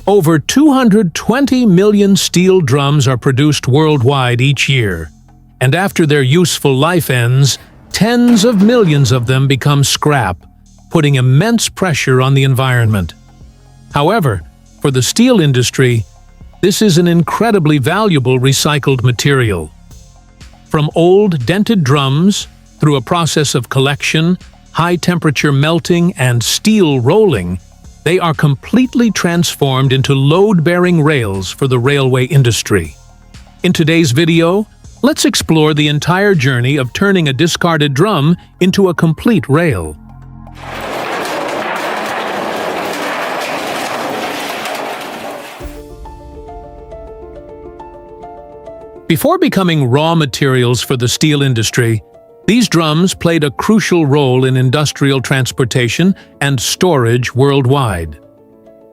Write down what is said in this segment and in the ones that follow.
Over 220 million steel drums are produced worldwide each year, and after their useful life ends, tens of millions of them become scrap, putting immense pressure on the environment. However, for the steel industry, this is an incredibly valuable recycled material. From old dented drums, through a process of collection, high-temperature melting, and steel rolling, they are completely transformed into load-bearing rails for the railway industry. In today's video, let's explore the entire journey of turning a discarded drum into a complete rail. Before becoming raw materials for the steel industry, these drums played a crucial role in industrial transportation and storage worldwide.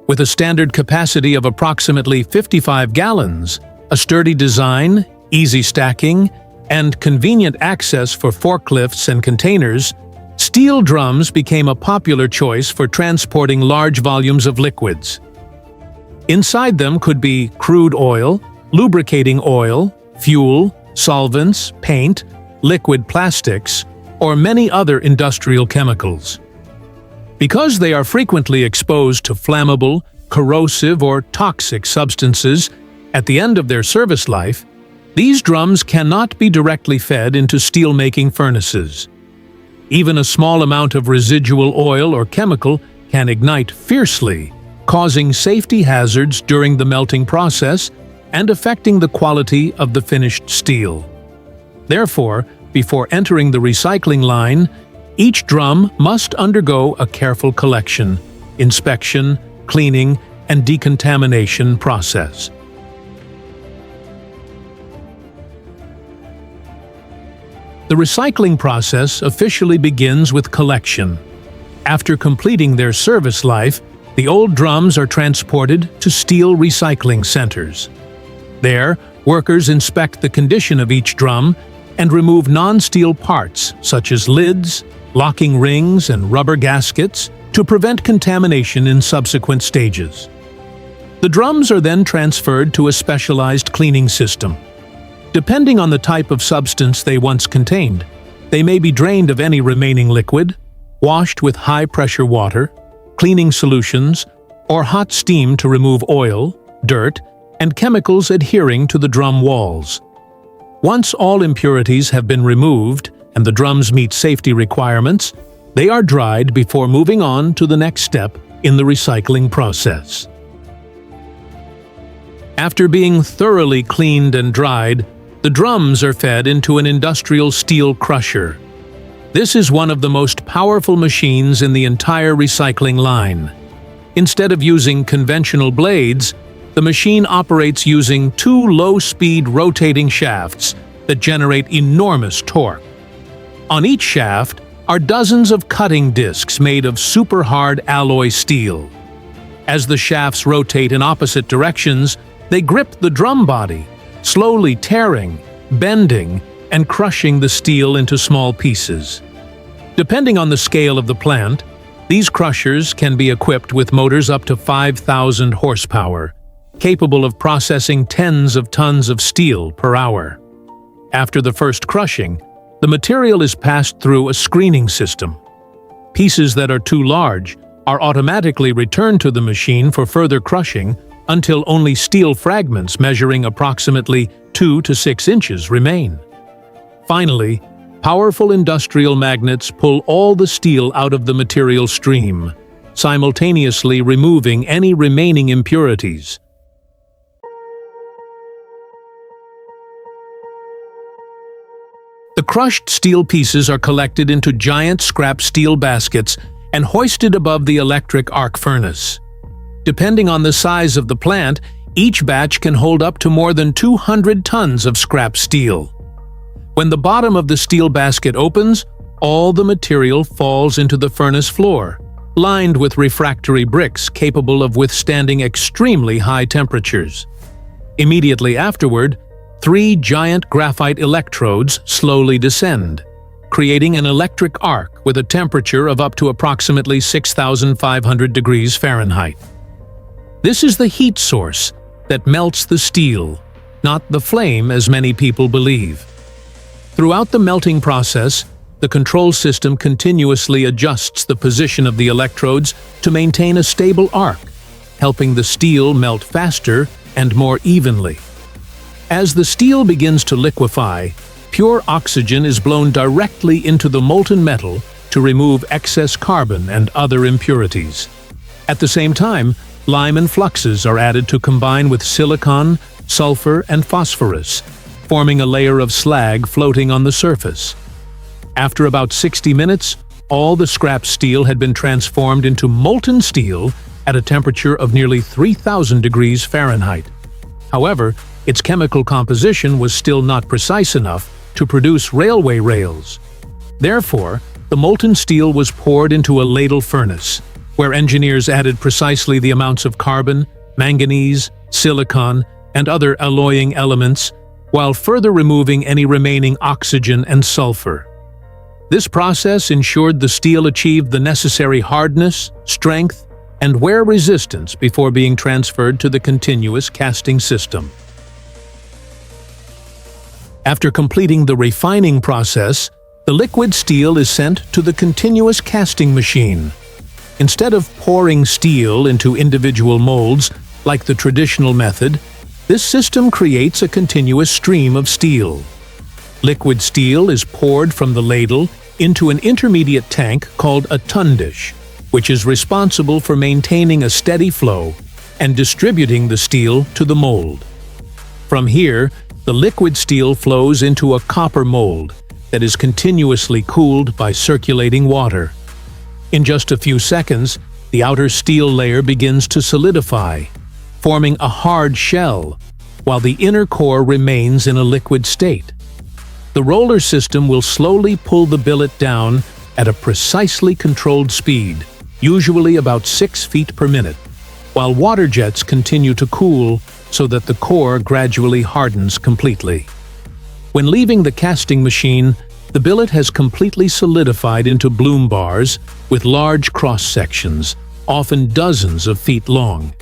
With a standard capacity of approximately 55 gallons, a sturdy design, easy stacking, and convenient access for forklifts and containers, steel drums became a popular choice for transporting large volumes of liquids. Inside them could be crude oil, lubricating oil, fuel, solvents, paint, liquid plastics, or many other industrial chemicals. Because they are frequently exposed to flammable, corrosive, or toxic substances at the end of their service life, these drums cannot be directly fed into steelmaking furnaces. Even a small amount of residual oil or chemical can ignite fiercely, causing safety hazards during the melting process and affecting the quality of the finished steel. Therefore, before entering the recycling line, each drum must undergo a careful collection, inspection, cleaning, and decontamination process. The recycling process officially begins with collection. After completing their service life, the old drums are transported to steel recycling centers. There, workers inspect the condition of each drum and remove non-steel parts such as lids, locking rings, and rubber gaskets to prevent contamination in subsequent stages. The drums are then transferred to a specialized cleaning system. Depending on the type of substance they once contained, they may be drained of any remaining liquid, washed with high-pressure water, cleaning solutions, or hot steam to remove oil, dirt, and chemicals adhering to the drum walls. Once all impurities have been removed and the drums meet safety requirements, they are dried before moving on to the next step in the recycling process. After being thoroughly cleaned and dried, the drums are fed into an industrial steel crusher. This is one of the most powerful machines in the entire recycling line. Instead of using conventional blades, the machine operates using two low-speed rotating shafts that generate enormous torque. On each shaft are dozens of cutting discs made of super-hard alloy steel. As the shafts rotate in opposite directions, they grip the drum body, slowly tearing, bending, and crushing the steel into small pieces. Depending on the scale of the plant, these crushers can be equipped with motors up to 5,000 horsepower, capable of processing tens of tons of steel per hour. After the first crushing, the material is passed through a screening system. Pieces that are too large are automatically returned to the machine for further crushing until only steel fragments measuring approximately 2 to 6 inches remain. Finally, powerful industrial magnets pull all the steel out of the material stream, simultaneously removing any remaining impurities. The crushed steel pieces are collected into giant scrap steel baskets and hoisted above the electric arc furnace. Depending on the size of the plant, each batch can hold up to more than 200 tons of scrap steel. When the bottom of the steel basket opens, all the material falls into the furnace floor, lined with refractory bricks capable of withstanding extremely high temperatures. Immediately afterward, 3 giant graphite electrodes slowly descend, creating an electric arc with a temperature of up to approximately 6,500 degrees Fahrenheit. This is the heat source that melts the steel, not the flame as many people believe. Throughout the melting process, the control system continuously adjusts the position of the electrodes to maintain a stable arc, helping the steel melt faster and more evenly. As the steel begins to liquefy, pure oxygen is blown directly into the molten metal to remove excess carbon and other impurities. At the same time, lime and fluxes are added to combine with silicon, sulfur, and phosphorus, forming a layer of slag floating on the surface. After about 60 minutes, all the scrap steel had been transformed into molten steel at a temperature of nearly 3,000 degrees Fahrenheit. However, its chemical composition was still not precise enough to produce railway rails. Therefore, the molten steel was poured into a ladle furnace, where engineers added precisely the amounts of carbon, manganese, silicon, and other alloying elements, while further removing any remaining oxygen and sulfur. This process ensured the steel achieved the necessary hardness, strength, and wear resistance before being transferred to the continuous casting system. After completing the refining process, the liquid steel is sent to the continuous casting machine. Instead of pouring steel into individual molds like the traditional method, this system creates a continuous stream of steel. Liquid steel is poured from the ladle into an intermediate tank called a tundish, which is responsible for maintaining a steady flow and distributing the steel to the mold. From here, the liquid steel flows into a copper mold that is continuously cooled by circulating water. In just a few seconds, the outer steel layer begins to solidify, forming a hard shell, while the inner core remains in a liquid state. The roller system will slowly pull the billet down at a precisely controlled speed, usually about 6 feet per minute, while water jets continue to cool so that the core gradually hardens completely. When leaving the casting machine, the billet has completely solidified into bloom bars with large cross-sections, often dozens of feet long.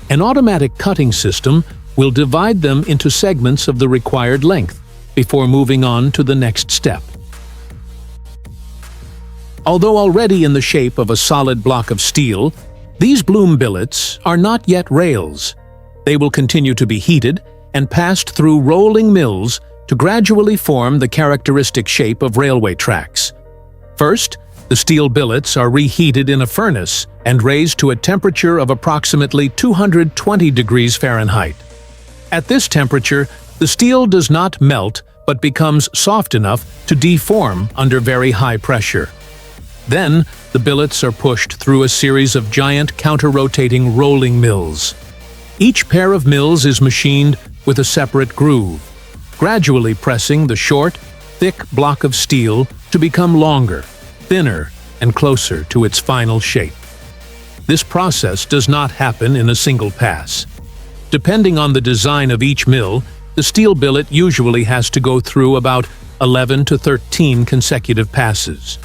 An automatic cutting system will divide them into segments of the required length before moving on to the next step. Although already in the shape of a solid block of steel, these bloom billets are not yet rails. They will continue to be heated and passed through rolling mills to gradually form the characteristic shape of railway tracks. First, the steel billets are reheated in a furnace and raised to a temperature of approximately 220 degrees Fahrenheit. At this temperature, the steel does not melt but becomes soft enough to deform under very high pressure. Then, the billets are pushed through a series of giant counter-rotating rolling mills. Each pair of mills is machined with a separate groove, gradually pressing the short, thick block of steel to become longer, thinner, and closer to its final shape. This process does not happen in a single pass. Depending on the design of each mill, the steel billet usually has to go through about 11 to 13 consecutive passes.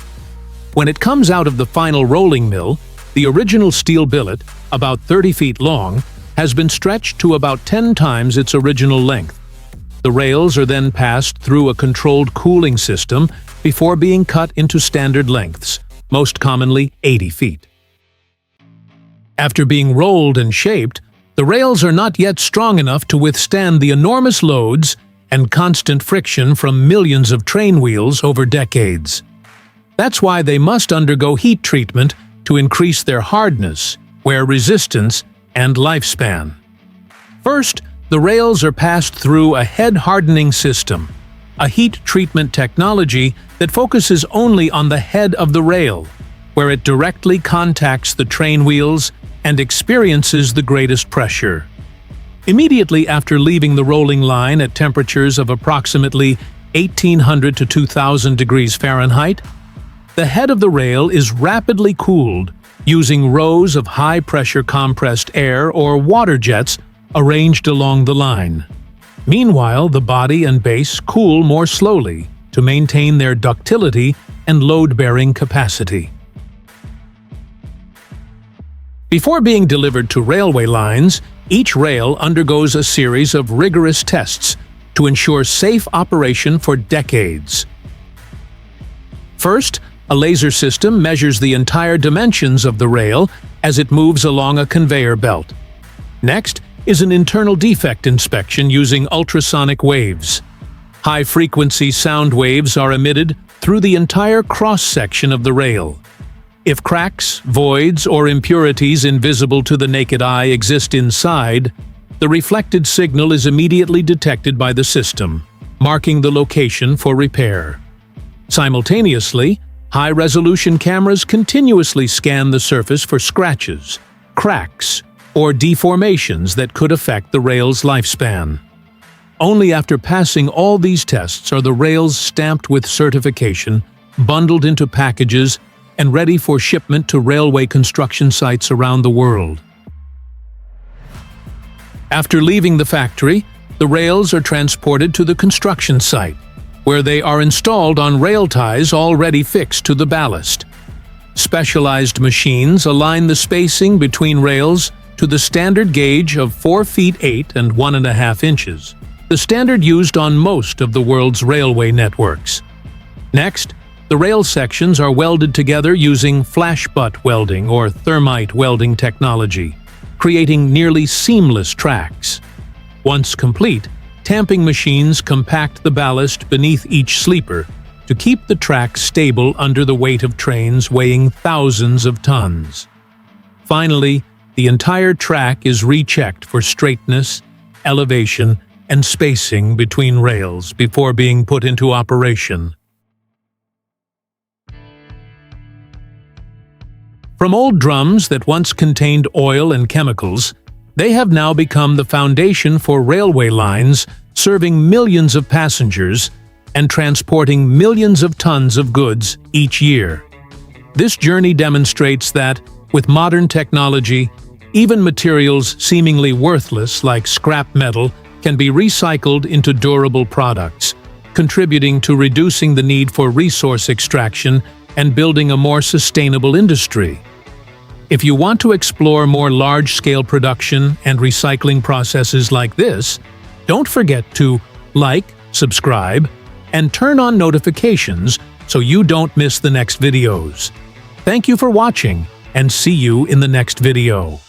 When it comes out of the final rolling mill, the original steel billet, about 30 feet long, has been stretched to about 10 times its original length. The rails are then passed through a controlled cooling system before being cut into standard lengths, most commonly 80 feet. After being rolled and shaped, the rails are not yet strong enough to withstand the enormous loads and constant friction from millions of train wheels over decades. That's why they must undergo heat treatment to increase their hardness, wear resistance, and lifespan. First, the rails are passed through a head-hardening system, a heat treatment technology that focuses only on the head of the rail, where it directly contacts the train wheels and experiences the greatest pressure. Immediately after leaving the rolling line at temperatures of approximately 1800 to 2000 degrees Fahrenheit, the head of the rail is rapidly cooled using rows of high-pressure compressed air or water jets arranged along the line. Meanwhile, the body and base cool more slowly to maintain their ductility and load-bearing capacity. Before being delivered to railway lines, each rail undergoes a series of rigorous tests to ensure safe operation for decades. First, a laser system measures the entire dimensions of the rail as it moves along a conveyor belt. Next is an internal defect inspection using ultrasonic waves. High-frequency sound waves are emitted through the entire cross-section of the rail. If cracks, voids, or impurities invisible to the naked eye exist inside, the reflected signal is immediately detected by the system, marking the location for repair. Simultaneously, high-resolution cameras continuously scan the surface for scratches, cracks, or deformations that could affect the rail's lifespan. Only after passing all these tests are the rails stamped with certification, bundled into packages, and ready for shipment to railway construction sites around the world. After leaving the factory, the rails are transported to the construction site, where they are installed on rail ties already fixed to the ballast. Specialized machines align the spacing between rails to the standard gauge of 4 feet 8 and 1.5 inches, the standard used on most of the world's railway networks. Next, the rail sections are welded together using flash butt welding or thermite welding technology, creating nearly seamless tracks. Once complete, tamping machines compact the ballast beneath each sleeper to keep the track stable under the weight of trains weighing thousands of tons. Finally, the entire track is rechecked for straightness, elevation, and spacing between rails before being put into operation. From old drums that once contained oil and chemicals, they have now become the foundation for railway lines serving millions of passengers and transporting millions of tons of goods each year. This journey demonstrates that, with modern technology, even materials seemingly worthless like scrap metal can be recycled into durable products, contributing to reducing the need for resource extraction and building a more sustainable industry. If you want to explore more large-scale production and recycling processes like this, don't forget to like, subscribe, and turn on notifications so you don't miss the next videos. Thank you for watching, and see you in the next video.